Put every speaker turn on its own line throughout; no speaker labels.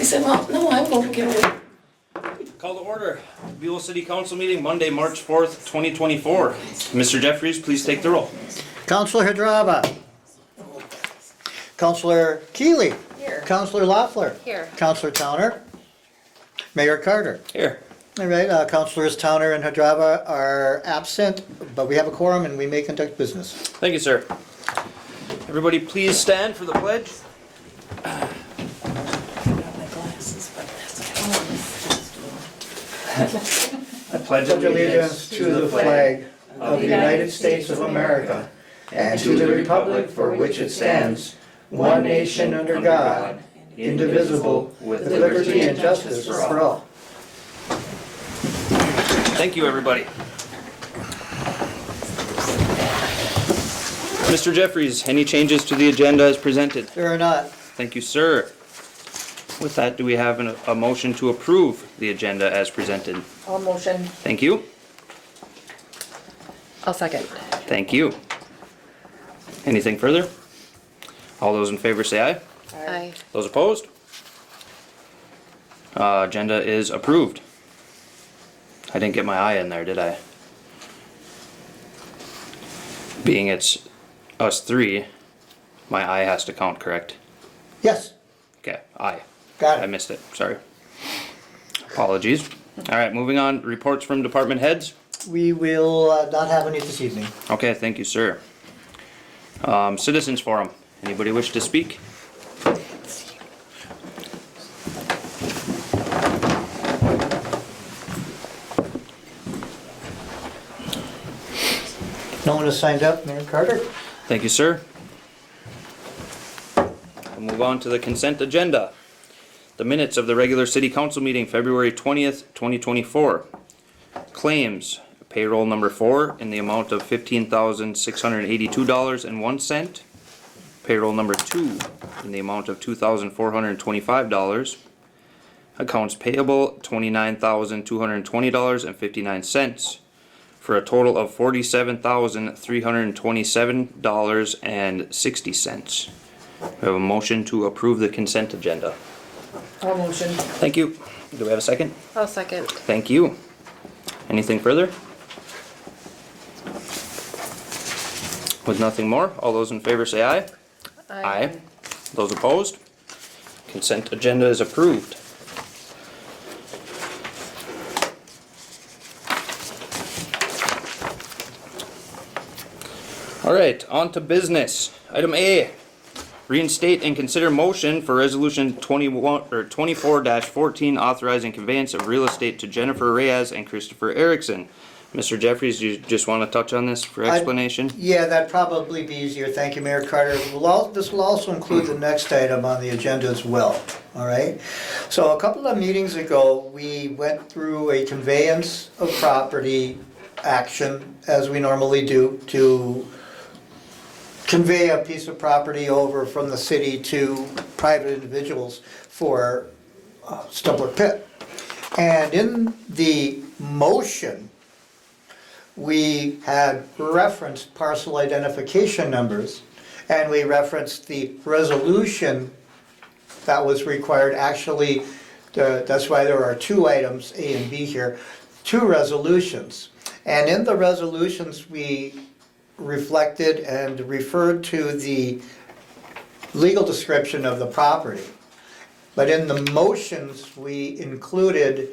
said, well, no, I'm going to get away.
Call to order. Buhl City Council meeting Monday, March 4th, 2024. Mr. Jeffries, please take the roll.
Councilor Hadrava. Councilor Keeley.
Here.
Councilor Loeffler.
Here.
Councilor Towner. Mayor Carter.
Here.
All right, Councilors Towner and Hadrava are absent, but we have a quorum and we may conduct business.
Thank you, sir. Everybody please stand for the pledge. I pledge
Allegiance to the flag of the United States of America and to the republic for which it stands, one nation under God, indivisible, with liberty and justice for all.
Thank you, everybody. Mr. Jeffries, any changes to the agenda as presented?
There are not.
Thank you, sir. With that, do we have a motion to approve the agenda as presented?
All motion.
Thank you.
I'll second.
Thank you. Anything further? All those in favor say aye.
Aye.
Those opposed? Agenda is approved. I didn't get my eye in there, did I? Being it's us three, my eye has to count, correct?
Yes,
Okay, aye.
got
I
it.
missed it, sorry. Apologies. Alright, moving on, reports from department heads.
We will not have any this evening.
Okay, thank you, sir. Citizens forum, anybody wish to speak?
No one has signed up, Mayor Carter?
Thank you, sir. We'll move on to the consent agenda. The minutes of the regular city council meeting, February 20th, 2024. Claims, payroll number 4 in the amount of $15,682.01. Payroll number 2 in the amount of $2,425. Accounts payable, $29,220.59. For a total of $47,327.60. We have a motion to approve the consent agenda.
All motion.
Thank you. Do we have a second?
I'll second.
Thank you. Anything further? With nothing more, all those in favor say aye. Aye. Those opposed? Consent agenda is approved. Alright, on to business. Item A, reinstate and consider motion for resolution 24-14 authorizing conveyance of real estate to Jennifer Reyes and Christopher Erickson. Mr. Jeffries, you just want to touch on this for explanation?
Yeah, that'd probably be easier. Thank you, Mayor Carter. This will also include the next item on the agenda as well, all right? So a couple of meetings ago, we went through a conveyance of property action, as we normally do, to convey a piece of property over from the city to private individuals for Stumbler Pit. And in the motion, we had referenced parcel identification numbers, and we referenced the resolution that was required. Actually, that's why there are two items, A and B here, two resolutions. And in the resolutions, we reflected and referred to the legal description of the property. But in the motions, we included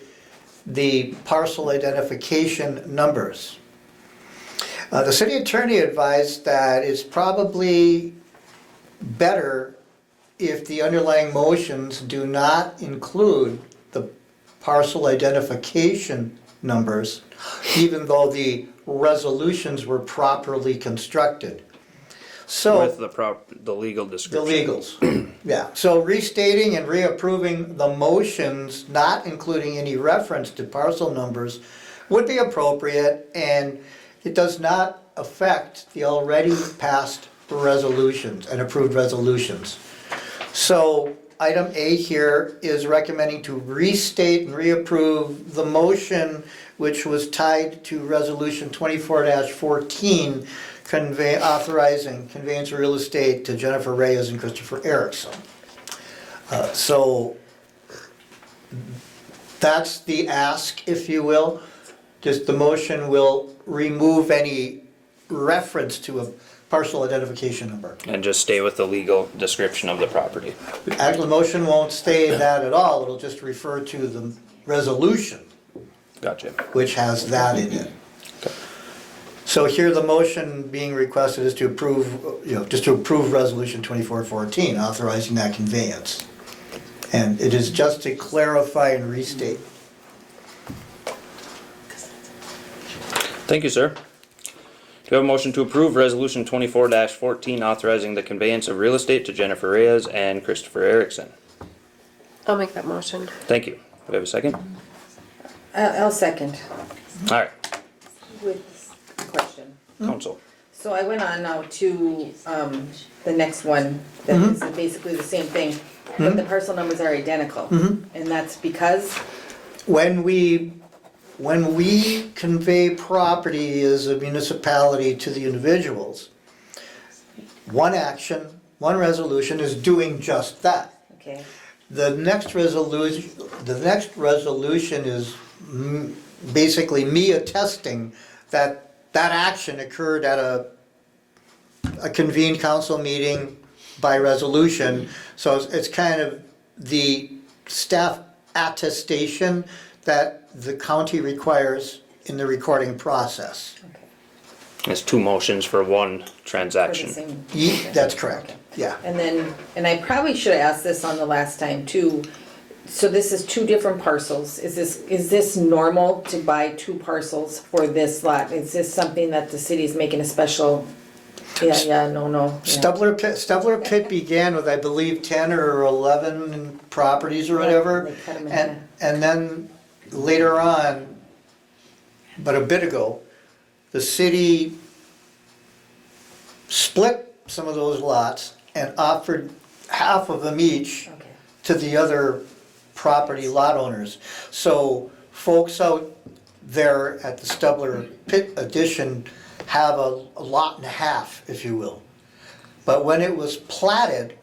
the parcel identification numbers. The city attorney advised that it's probably better if the underlying motions do not include the parcel identification numbers, even though the resolutions were properly constructed. So
With the legal
the
description.
legals, yeah. So restating and reapproving the motions, not including any reference to parcel numbers, would be appropriate, and it does not affect the already passed resolutions and approved resolutions. So item A here is recommending to restate and reapprove the motion which was tied to resolution 24-14, authorizing conveyance of real estate to Jennifer Reyes and Christopher Erickson. So that's the ask, if you will. Just the motion will remove any reference to a parcel identification number.
And just stay with the legal description of the property.
Actually, the motion won't stay that at all, it'll just refer to the resolution,
Gotcha.
which has that in it. So here the motion being requested is to approve, just to approve resolution 2414, authorizing that conveyance. And it is just to clarify and restate.
Thank you, sir. Do you have a motion to approve resolution 24-14 authorizing the conveyance of real estate to Jennifer Reyes and Christopher Erickson?
I'll make that motion.
Thank you. Do we have a second?
I'll second
Alright,
with a question.
council.
So I went on now to, the next one, that is basically the same thing, but the parcel numbers are identical. And that's because,
When we convey property as a municipality to the individuals, one action, one resolution is doing just that.
okay,
The next resolution is basically me attesting that that action occurred at a convened council meeting by resolution. So it's kind of the staff attestation that the county requires in the recording process.
okay.
It's two motions for one
For the
transaction.
same-
That's correct, yeah.
And then, and I probably should have asked this on the last time too. So this is two different parcels. Is this normal to buy two parcels for this lot? Is this something that the city's making a special? No. Yeah.
Stubler Pit began with, I believe, 10 or 11 properties or whatever.
They cut 'em in
And,
half.
and then later on, but a bit ago, the city split some of those lots and offered half of them each
Okay.
to the other property lot owners. So folks out there at the Stubler Pit addition have a lot and a half, if you will. But when it was platted,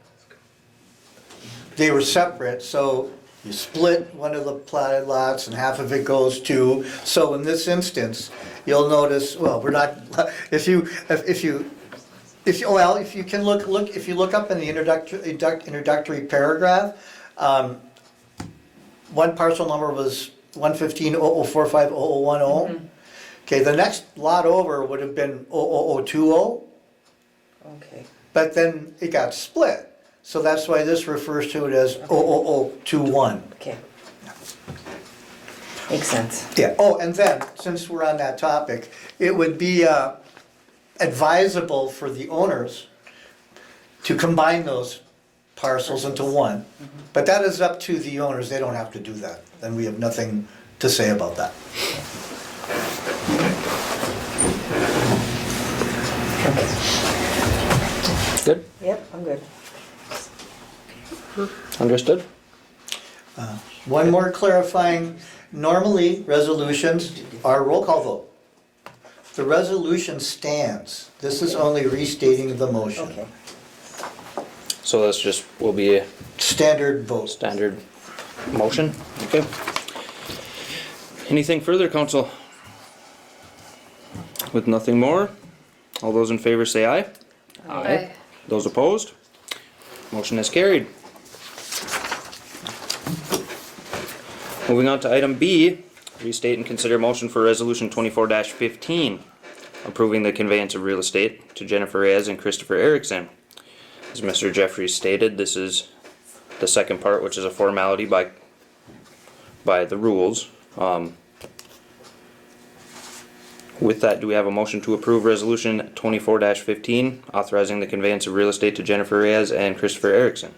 they were separate, so you split one of the platted lots and half of it goes to, so in this instance, you'll notice, well, we're not, if you can look up in the introductory paragraph, one parcel number was 115-0045-0010. Okay, the next lot over would have been 00020,
Okay.
but then it got split. So that's why this refers to it as 00021.
Okay. Makes sense.
Yeah, oh, and then, since we're on that topic, it would be advisable for the owners to combine those parcels into one. But that is up to the owners, they don't have to do that. Then we have nothing to say about that.
Good?
Yep, I'm good.
Understood?
One more clarifying, normally resolutions are roll call vote. The resolution stands, this is only restating the motion.
Okay.
So this just will be a
Standard vote.
standard motion? Okay. Anything further, council? With nothing more, all those in favor say aye.
Aye.
Those opposed? Motion is carried. Moving on to item B, restate and consider motion for resolution 24-15, approving the conveyance of real estate to Jennifer Reyes and Christopher Erickson. As Mr. Jeffries stated, this is the second part, which is a formality by the rules. With that, do we have a motion to approve resolution 24-15, authorizing the conveyance of real estate to Jennifer Reyes and Christopher Erickson?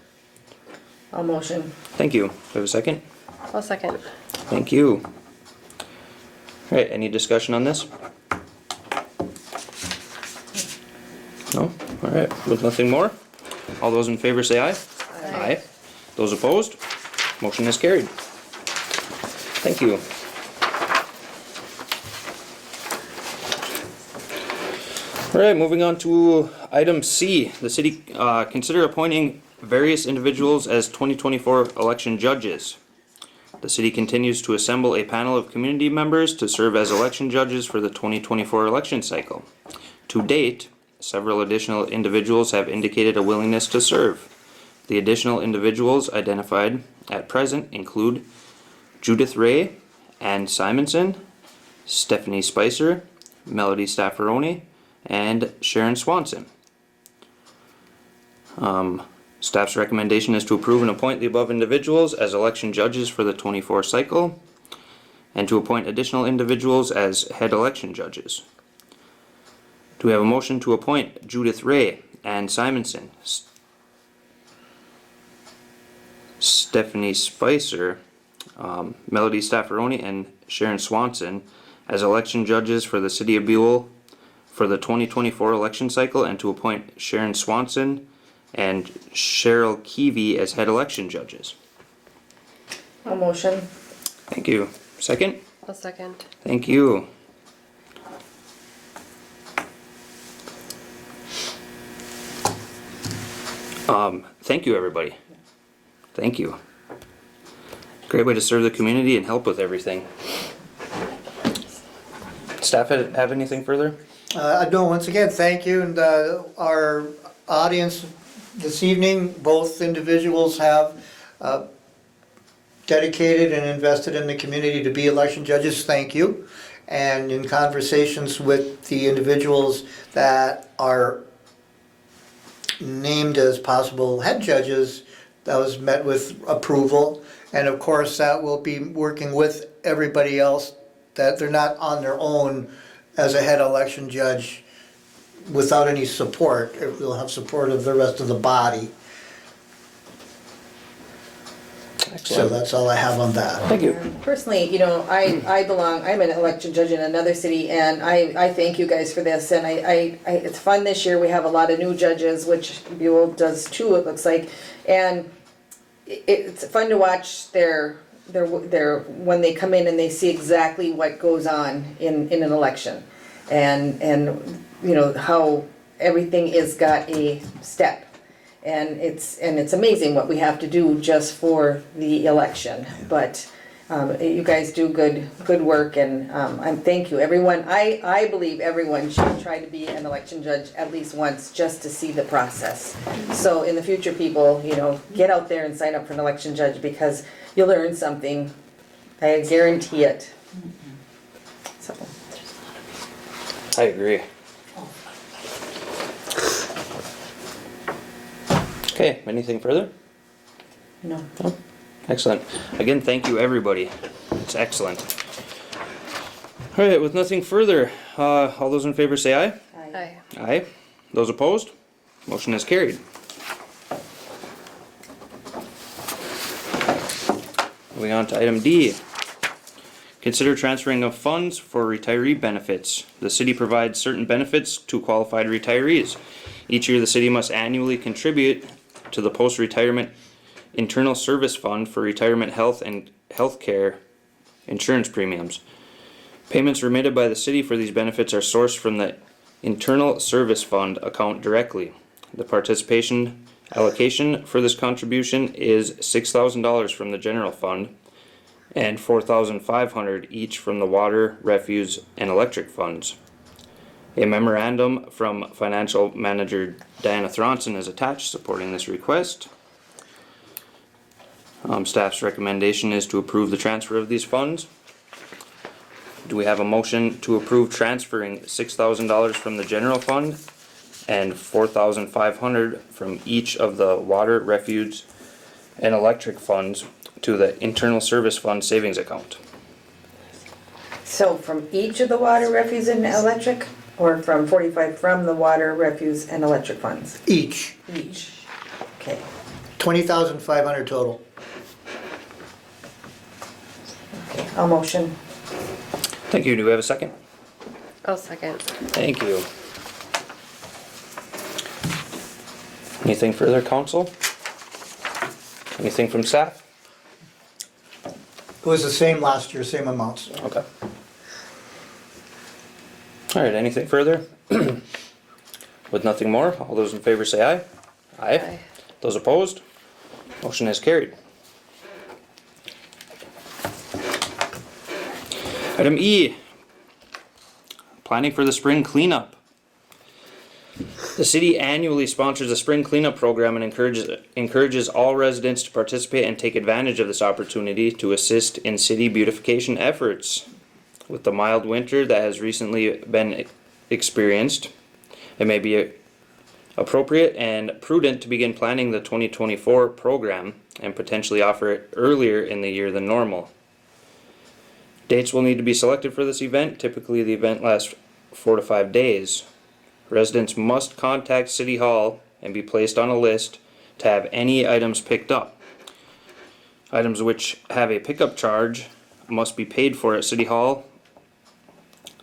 I'll motion.
Thank you. Do we have a second?
I'll second.
Thank you. Alright, any discussion on this? No? Alright, with nothing more, all those in favor say aye. Aye. Those opposed? Motion is carried. Thank you. Alright, moving on to item C. The city, consider appointing various individuals as 2024 election judges. the city continues to assemble a panel of community members to serve as election judges for the 2024 election cycle. To date, several additional individuals have indicated a willingness to serve. The additional individuals identified at present include Judith Ray, Ann Simonson, Stephanie Spicer, Melody Staffaroni, and Sharon Swanson. Staff's recommendation is to approve and appoint the above individuals as election judges for the 24 cycle, and to appoint additional individuals as head election judges. Do we have a motion to appoint Judith Ray, Ann Simonson, Stephanie Spicer, Melody Staffaroni, and Sharon Swanson as election judges for the city of Buhl for the 2024 election cycle, and to appoint Sharon Swanson and Cheryl Keevy as head election judges?
A motion.
Thank you. Second?
I'll second.
Thank you. Thank you, everybody. Thank you. Great way to serve the community and help with everything. Staff have anything further?
No, once again, thank you, and our audience this evening, both individuals have dedicated and invested in the community to be election judges, thank you. And in conversations with the individuals that are named as possible head judges, that was met with approval. And of course, that will be working with everybody else, that they're not on their own as a head election judge without any support. We'll have support of the rest of the body. So that's all I have on that.
Thank you.
Personally, you know, I'm an election judge in another city, and I thank you guys for this, and it's fun this year. We have a lot of new judges, which Buhl does too, it looks like, and it's fun to watch their when they come in and they see exactly what goes on in an election, and you know how everything is got a step. And it's amazing what we have to do just for the election, but you guys do good work, and thank you, everyone. I believe everyone should try to be an election judge at least once, just to see the process. So in the future, people, you know, get out there and sign up for an election judge, because you'll learn something. I guarantee it. So.
I agree. Okay, anything further?
No.
No? Excellent. Again, thank you, everybody. It's excellent. All right, with nothing further, all those in favor say aye.
Aye.
Aye. Those opposed? Motion is carried. Moving on to item D. Consider transferring of funds for retiree benefits. The city provides certain benefits to qualified retirees. Each year, the city must annually contribute to the post-retirement internal service fund for retirement health and healthcare insurance premiums. Payments remitted by the city for these benefits are sourced from the internal service fund account directly. The participation allocation for this contribution is $6,000 from the general fund and $4,500 each from the water, refuse, and electric funds. A memorandum from financial manager Diana Thronson is attached supporting this request. Staff's recommendation is to approve the transfer of these funds. Do we have a motion to approve transferring $6,000 from the general fund and $4,500 from each of the water, refuse, and electric funds to the internal service fund savings account?
So from each of the water, refuse, and electric, or from 45 from the water, refuse, and electric funds?
Each,
Each. Okay.
20,500 total.
Okay. I'll motion.
Thank you. Do we have a second?
I'll second.
Thank you. Anything further, council? Anything from staff?
It was the same last year, same amounts.
Okay. All right, anything further? With nothing more, all those in favor say aye. Aye.
Aye.
Those opposed? Motion is carried. Item E, planning for the spring cleanup. The city annually sponsors a spring cleanup program and encourages all residents to participate and take advantage of this opportunity to assist in city beautification efforts. With the mild winter that has recently been experienced, it may be appropriate and prudent to begin planning the 2024 program and potentially offer it earlier in the year than normal. Dates will need to be selected for this event. Typically, the event lasts 4 to 5 days. Residents must contact City Hall and be placed on a list to have any items picked up. Items which have a pickup charge must be paid for at City Hall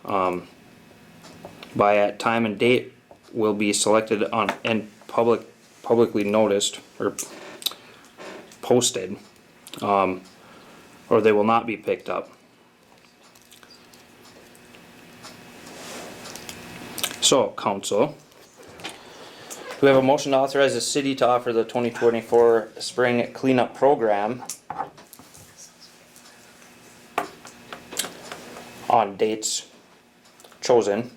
by a time and date will be selected on and publicly noticed or posted, or they will not be picked up. So, council, do we have a motion to authorize the city to offer the 2024 spring cleanup program on dates chosen,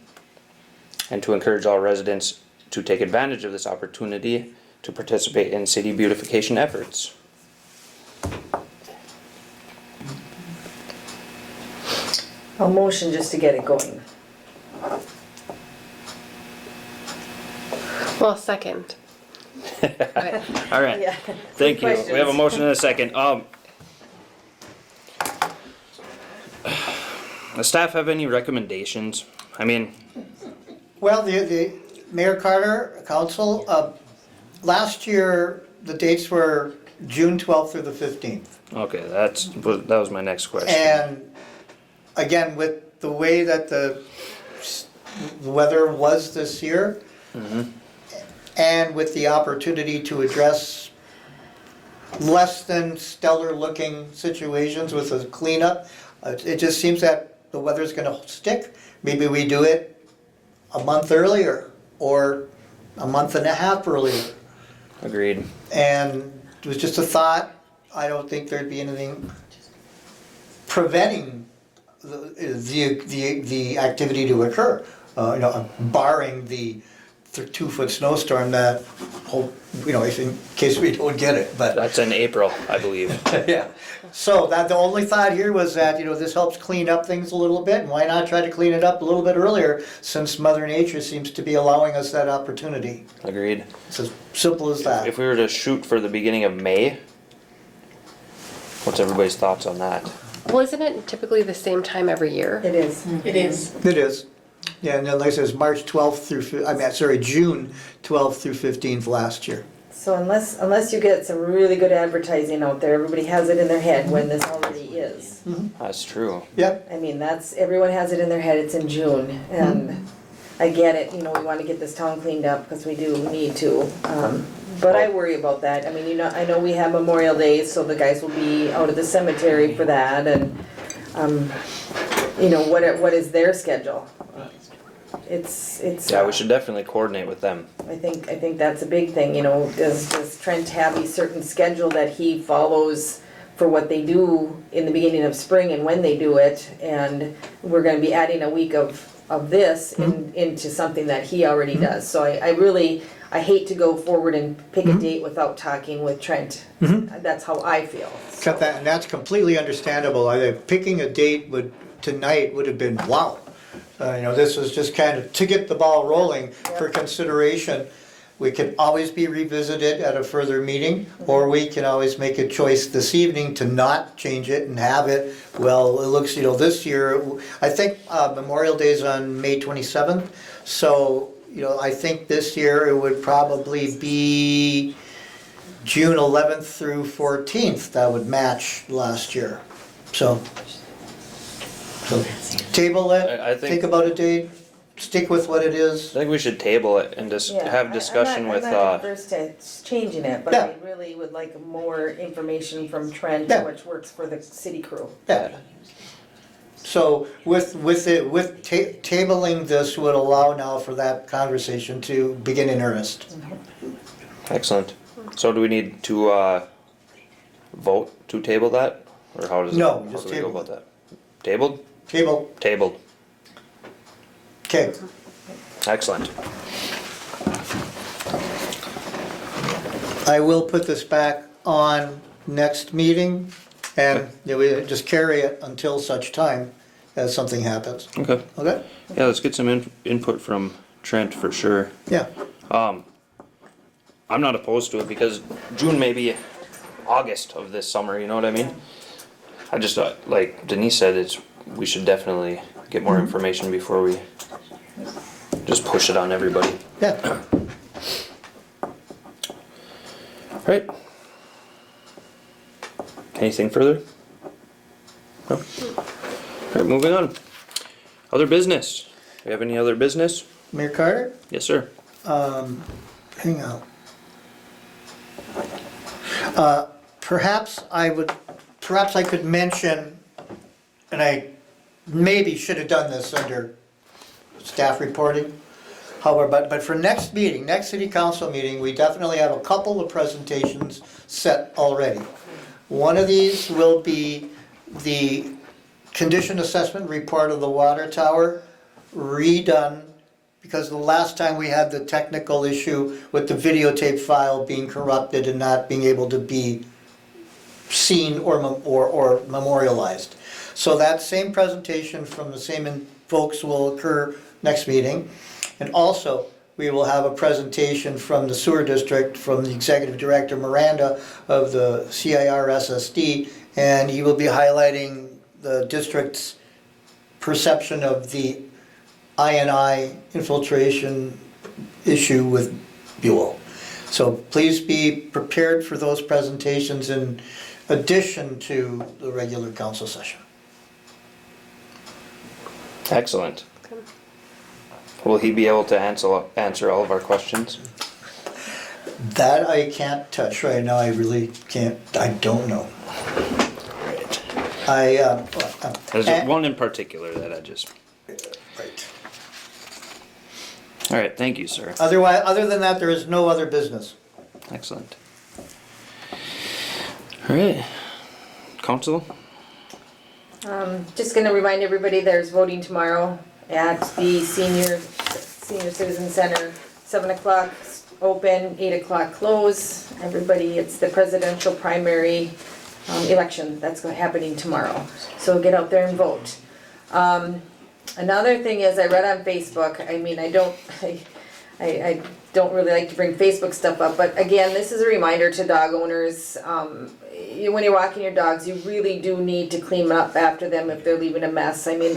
and to encourage all residents to take advantage of this opportunity to participate in city beautification efforts?
A motion just to get it going.
Well, second. But
All right,
Yeah.
thank you. We have a
Questions?
motion and a second. Does staff have any recommendations? I mean,
Well, the Mayor Carter, council, last year, the dates were June 12th through the 15th.
okay, that was my next question.
And again, with the way that the weather was this year, and with the opportunity to address less than stellar looking situations with a cleanup, it just seems that the weather's gonna stick. Maybe we do it a month earlier or a month and a half earlier.
Agreed.
And it was just a thought. I don't think there'd be anything preventing the activity to occur. Barring the 2-foot snowstorm that, in case we don't get it, but.
That's in April, I believe.
Yeah, so that, the only thought here was that, this helps clean up things a little bit, and why not try to clean it up a little bit earlier, since Mother Nature seems to be allowing us that opportunity.
Agreed.
It's as simple as that.
If we were to shoot for the beginning of May, what's everybody's thoughts on that?
well, isn't it typically the same time every year?
It is.
It is.
It is. Yeah, and then like I said, it's March 12th through, June 12th through 15th last year.
So unless you get some really good advertising out there, everybody has it in their head when this already is.
That's true.
Yep.
I mean, everyone has it in their head, it's in June, and I get it, we wanna get this town cleaned up, because we do need to. But I worry about that, I mean, I know we have Memorial Day, so the guys will be out of the cemetery for that, and, what is their schedule? It's.
Yeah, we should definitely coordinate with them.
I think that's a big thing, does Trent have a certain schedule that he follows for what they do in the beginning of spring and when they do it? And we're gonna be adding a week of this into something that he already does. So I hate to go forward and pick a date without talking with Trent. That's how I feel.
Cut that, and that's completely understandable. Picking a date tonight would have been wow. This was just kind of to get the ball rolling for consideration. We can always be revisited at a further meeting, or we can always make a choice this evening to not change it and have it. Well, it looks, this year, I think Memorial Day is on May 27th, so, I think this year it would probably be June 11th through 14th. That would match last year, so. Table it,
I think-
think about a date, stick with what it is.
I think we should table it and just
Yeah,
have discussion with,
I'm not adverse to changing it, but
Yeah.
I really would like more information from Trent,
Yeah.
which works for the city crew.
Yeah. So tabling this would allow now for that conversation to begin in earnest.
excellent. So do we need to, vote to table that? Or how does
No,
how
just
do we go
table
about that? Tabled?
Table.
Tabled.
Okay.
Excellent.
I will put this back on next meeting, and we just carry it until such time as something happens.
Okay.
Okay?
Yeah, let's get some input from Trent for sure.
Yeah.
I'm not opposed to it because June may be August of this summer, you know what I mean? I just, like Denise said, we should definitely get more information before we just push it on everybody.
Yeah.
Right. Anything further? No? Alright, moving on. Other business. Do we have any other business?
Mayor Carter?
Yes, sir.
Hang on. Perhaps I could mention, and I maybe should have done this under staff reporting. However, but for next meeting, next city council meeting, we definitely have a couple of presentations set already. One of these will be the condition assessment report of the water tower redone, because the last time we had the technical issue with the videotape file being corrupted and not being able to be seen or memorialized. So that same presentation from the same folks will occur next meeting. And also, we will have a presentation from the sewer district, from the executive director Miranda of the CIR SSD, and he will be highlighting the district's perception of the INI infiltration issue with Buhl. So please be prepared for those presentations in addition to the regular council session.
Excellent. Will he be able to answer all of our questions?
That I can't touch right now, I really can't, I don't know.
Right. There's one in particular that I just...
Right.
Alright, thank you, sir.
Otherwise, other than that, there is no other business.
Excellent. Alright. Council?
Just gonna remind everybody there's voting tomorrow at the Senior Citizen Center, 7 o'clock open, 8 o'clock close. Everybody, it's the presidential primary election that's happening tomorrow. So get out there and vote. Another thing is, I read on Facebook, I mean, I don't really like to bring Facebook stuff up, but again, this is a reminder to dog owners. When you're walking your dogs, you really do need to clean up after them if they're leaving a mess. I mean,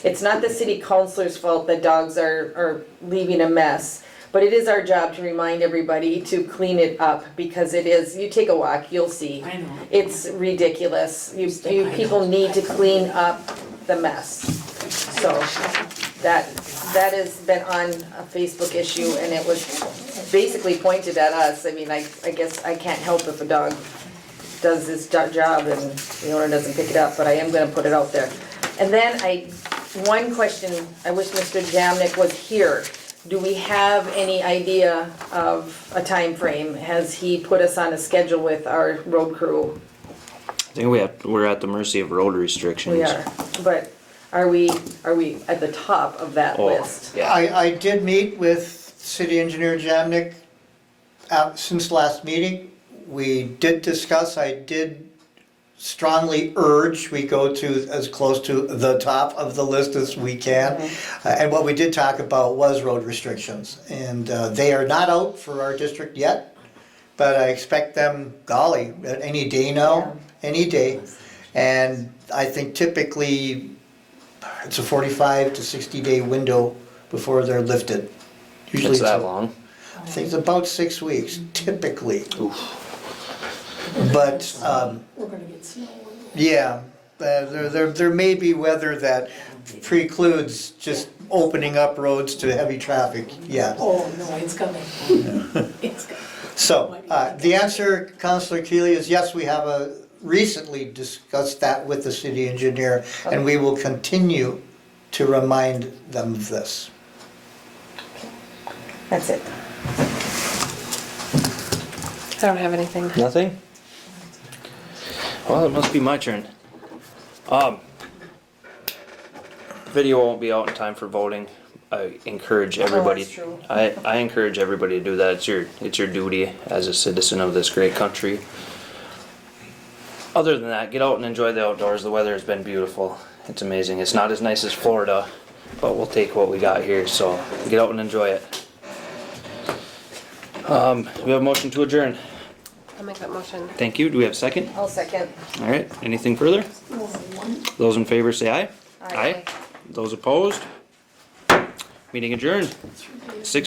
it's not the city councilor's fault that dogs are leaving a mess, but it is our job to remind everybody to clean it up, because it is, you take a walk, you'll see.
I know.
It's ridiculous. You people need to clean up the mess. So that has been on a Facebook issue, and it was basically pointed at us. I mean, I guess I can't help if a dog does his job and the owner doesn't pick it up, but I am gonna put it out there. And then one question, I wish Mr. Jamnik was here. Do we have any idea of a time frame? Has he put us on a schedule with our road crew?
I think we're at the mercy of road restrictions.
We are, but are we at the top of that list?
Yeah.
I did meet with City Engineer Jamnik since last meeting. We did discuss, I did strongly urge we go to as close to the top of the list as we can. And what we did talk about was road restrictions. And they are not out for our district yet, but I expect them, golly, any day now, any day. And I think typically it's a 45 to 60 day window before they're lifted. Usually
It's that long?
I think it's about 6 weeks, typically.
Oof.
But,
We're gonna get snow.
yeah, there may be weather that precludes just opening up roads to heavy traffic, yeah.
Oh, no, it's coming. It's coming.
So, the answer, Councillor Keeley, is yes, we have recently discussed that with the city engineer, and we will continue to remind them of this.
That's it.
I don't have anything.
Nothing? Well, it must be my turn. Video won't be out in time for voting. I encourage everybody.
that's true.
I encourage everybody to do that. It's your duty as a citizen of this great country. Other than that, get out and enjoy the outdoors. The weather has been beautiful. It's amazing. It's not as nice as Florida, but we'll take what we got here. So get out and enjoy it. We have a motion to adjourn.
I'll make that motion.
Thank you. Do we have a second?
I'll second.
All right. Anything further? Those in favor say aye.
Aye.
Those opposed? Meeting adjourned. 6